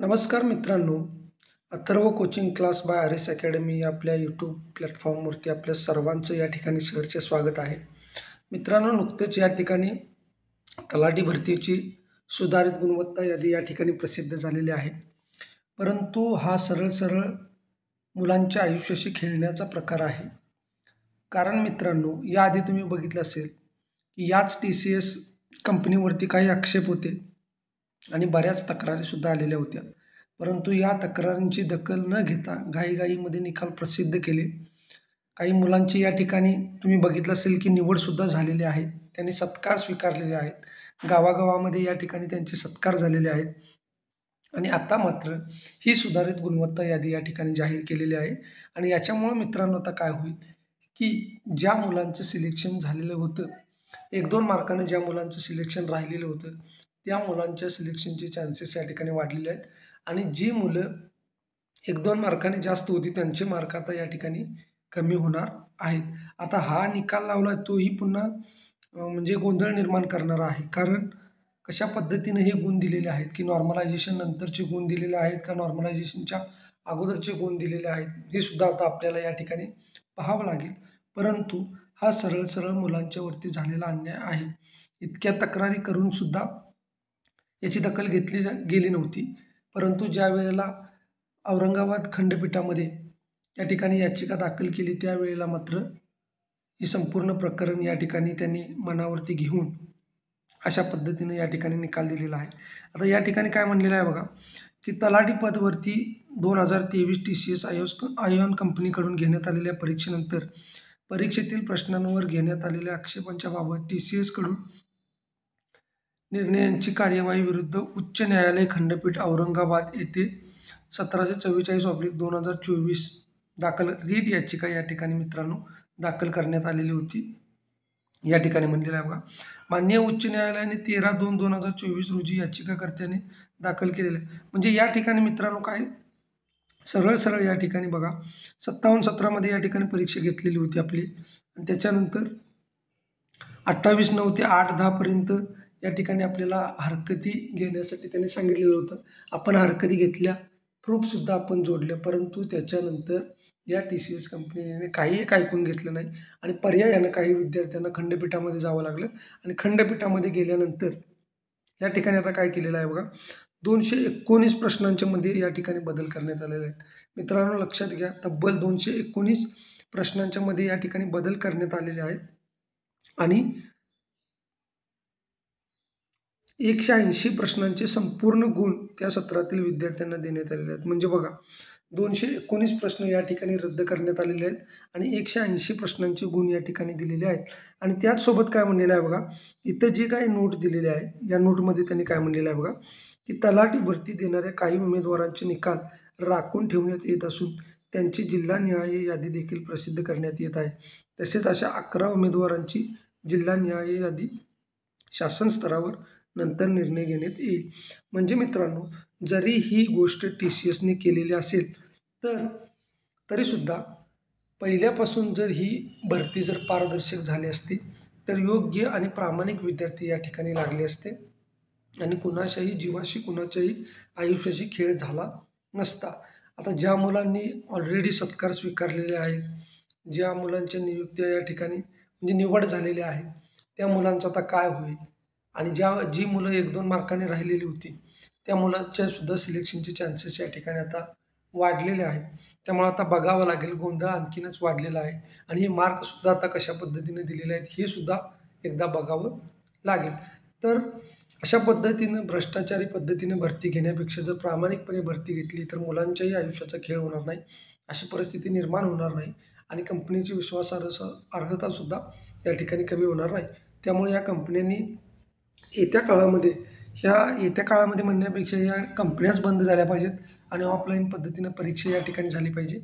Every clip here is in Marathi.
नमस्कार मित्रांनो, Atharva coaching class by R S academy या आपल्या यूट्यूब प्लॅटफॉर्मवरती आपल्या सर्वांचं या ठिकाणी सहर्ष स्वागत आहे. मित्रांनो, नुकतेच या ठिकाणी तलाठी भरतीची सुधारित गुणवत्ता यादी या ठिकाणी प्रसिद्ध झालेली आहे. परंतु हा सरळ मुलांच्या आयुष्याशी खेळण्याचा प्रकार आहे. कारण मित्रांनो, याआधी तुम्ही बघितलं असेल की याच TCS कंपनीवरती काही आक्षेप होते आणि बऱ्याच तक्रारीसुद्धा आलेल्या होत्या. परंतु या तक्रारींची दखल न घेता घाईघाईमध्ये निकाल प्रसिद्ध केले. काही मुलांची या ठिकाणी तुम्ही बघितलं असेल की निवडसुद्धा झालेली आहे. त्यांनी सत्कार स्वीकारलेले आहेत. गावागावामध्ये या ठिकाणी त्यांचे सत्कार झालेले आहेत. आणि आता मात्र ही सुधारित गुणवत्ता यादी या ठिकाणी जाहीर केलेली आहे. आणि याच्यामुळं मित्रांनो आता काय होईल की ज्या मुलांचं सिलेक्शन झालेलं होतं, 1-2 मार्कानं ज्या मुलांचं सिलेक्शन राहिलेलं होतं, त्या मुलांच्या सिलेक्शनचे चान्सेस या ठिकाणी वाढलेले आहेत. आणि जी मुलं 1-2 मार्काने जास्त होती त्यांचे मार्क आता या ठिकाणी कमी होणार आहेत. आता हा निकाल लावला तोही पुन्हा म्हणजे गोंधळ निर्माण करणारा आहे. कारण कशा पद्धतीने हे गुण दिलेले आहेत की नॉर्मलायझेशन नंतरचे गुण दिलेले आहेत का नॉर्मलायझेशनच्या अगोदरचे गुण दिलेले आहेत, हे सुद्धा आता आपल्याला या ठिकाणी पाहावं लागेल. परंतु हा सरळ मुलांच्यावरती झालेला अन्याय आहे. इतक्या तक्रारी करून सुद्धा याची दखल घेतली गेली नव्हती. परंतु ज्या वेळेला औरंगाबाद खंडपीठामध्ये या ठिकाणी याचिका दाखल केली त्यावेळेला मात्र ही संपूर्ण प्रकरण या ठिकाणी त्यांनी मनावरती घेऊन अशा पद्धतीने या ठिकाणी निकाल दिलेला आहे. आता या ठिकाणी काय म्हणलेलं आहे बघा की तलाठी पदवरती 2023 TCS आयॉन कंपनीकडून घेण्यात आलेल्या परीक्षेनंतर परीक्षेतील प्रश्नांवर घेण्यात आलेल्या आक्षेपांच्या बाबत TCS कडून निर्णयांची कार्यवाही विरुद्ध उच्च न्यायालय खंडपीठ औरंगाबाद येथे 1744/2024 दाखल रीट याचिका या ठिकाणी मित्रांनो दाखल करण्यात आलेली होती. या ठिकाणी म्हणलेलं आहे बघा, माननीय उच्च न्यायालयाने 13/2/2024 रोजी याचिकाकर्त्याने दाखल केलेलं आहे. म्हणजे या ठिकाणी मित्रांनो काय सरळ या ठिकाणी बघा 57-17 या ठिकाणी परीक्षा घेतलेली होती आपली. आणि त्याच्यानंतर 28/9 ते 8/10 पर्यंत या ठिकाणी आपल्याला हरकती घेण्यासाठी त्यांनी सांगितलेलं होतं. आपण हरकती घेतल्या, प्रूफसुद्धा आपण जोडलं. परंतु त्याच्यानंतर या TCS कंपनीने काही एक ऐकून घेतलं नाही आणि पर्यायानं काही विद्यार्थ्यांना खंडपीठामध्ये जावं लागलं. आणि खंडपीठामध्ये गेल्यानंतर या ठिकाणी आता काय केलेलं आहे बघा, 219 प्रश्नांच्या मध्ये या ठिकाणी बदल करण्यात आलेले आहेत. मित्रांनो लक्षात घ्या, तब्बल 219 प्रश्नांच्या मध्ये या ठिकाणी बदल करण्यात आलेले आहेत. आणि 180 प्रश्नांचे संपूर्ण गुण त्या सत्रातील विद्यार्थ्यांना देण्यात आलेले आहेत. म्हणजे बघा 219 प्रश्न या ठिकाणी रद्द करण्यात आलेले आहेत आणि 180 प्रश्नांचे गुण या ठिकाणी दिलेले आहेत. आणि त्याचसोबत काय म्हणलेलं आहे बघा, इथं जे काही नोट दिलेले आहे या नोटमध्ये त्यांनी काय म्हणलेलं आहे बघा की तलाठी भरती देणाऱ्या काही उमेदवारांचे निकाल राखून ठेवण्यात येत असून त्यांची जिल्हा न्याय यादी देखील प्रसिद्ध करण्यात येत आहे. तसेच अशा 11 उमेदवारांची जिल्हा न्याय यादी शासन स्तरावर नंतर निर्णय घेण्यात येईल. म्हणजे मित्रांनो, जरी ही गोष्ट TCSने केलेली असेल तरीसुद्धा पहिल्यापासून जर ही भरती जर पारदर्शक झाली असती तर योग्य आणि प्रामाणिक विद्यार्थी या ठिकाणी लागले असते आणि कुणाच्याही जीवाशी कुणाच्याही आयुष्याशी खेळ झाला नसता. आता ज्या मुलांनी ऑलरेडी सत्कार स्वीकारलेले आहेत, ज्या मुलांच्या नियुक्त्या या ठिकाणी म्हणजे निवड झालेल्या आहे, त्या मुलांचं आता काय होईल. आणि जी मुलं 1-2 मार्काने राहिलेली होती त्या मुलांच्या सुद्धा सिलेक्शनचे चान्सेस या ठिकाणी आता वाढलेले आहेत. त्यामुळे आता बघावं लागेल, गोंधळ आणखीनच वाढलेला आहे. आणि हे मार्कसुद्धा आता कशा पद्धतीने दिलेले आहेत हे सुद्धा एकदा बघावं लागेल. तर अशा पद्धतीनं भ्रष्टाचारी पद्धतीने भरती घेण्यापेक्षा जर प्रामाणिकपणे भरती घेतली तर मुलांच्याही आयुष्याचा खेळ होणार नाही, अशी परिस्थिती निर्माण होणार नाही आणि कंपनीची विश्वासार्हतासुद्धा या ठिकाणी कमी होणार नाही. त्यामुळे या कंपन्यांनी येत्या काळामध्ये म्हणण्यापेक्षा या कंपन्याच बंद झाल्या पाहिजेत आणि ऑफलाईन पद्धतीनं परीक्षा या ठिकाणी झाली पाहिजे,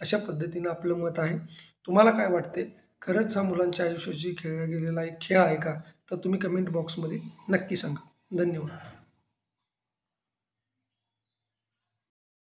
अशा पद्धतीनं आपलं मत आहे. तुम्हाला काय वाटते? खरंच हा मुलांच्या आयुष्याशी खेळला गेलेला एक खेळ आहे का? तर तुम्ही कमेंट बॉक्समध्ये नक्की सांगा. धन्यवाद.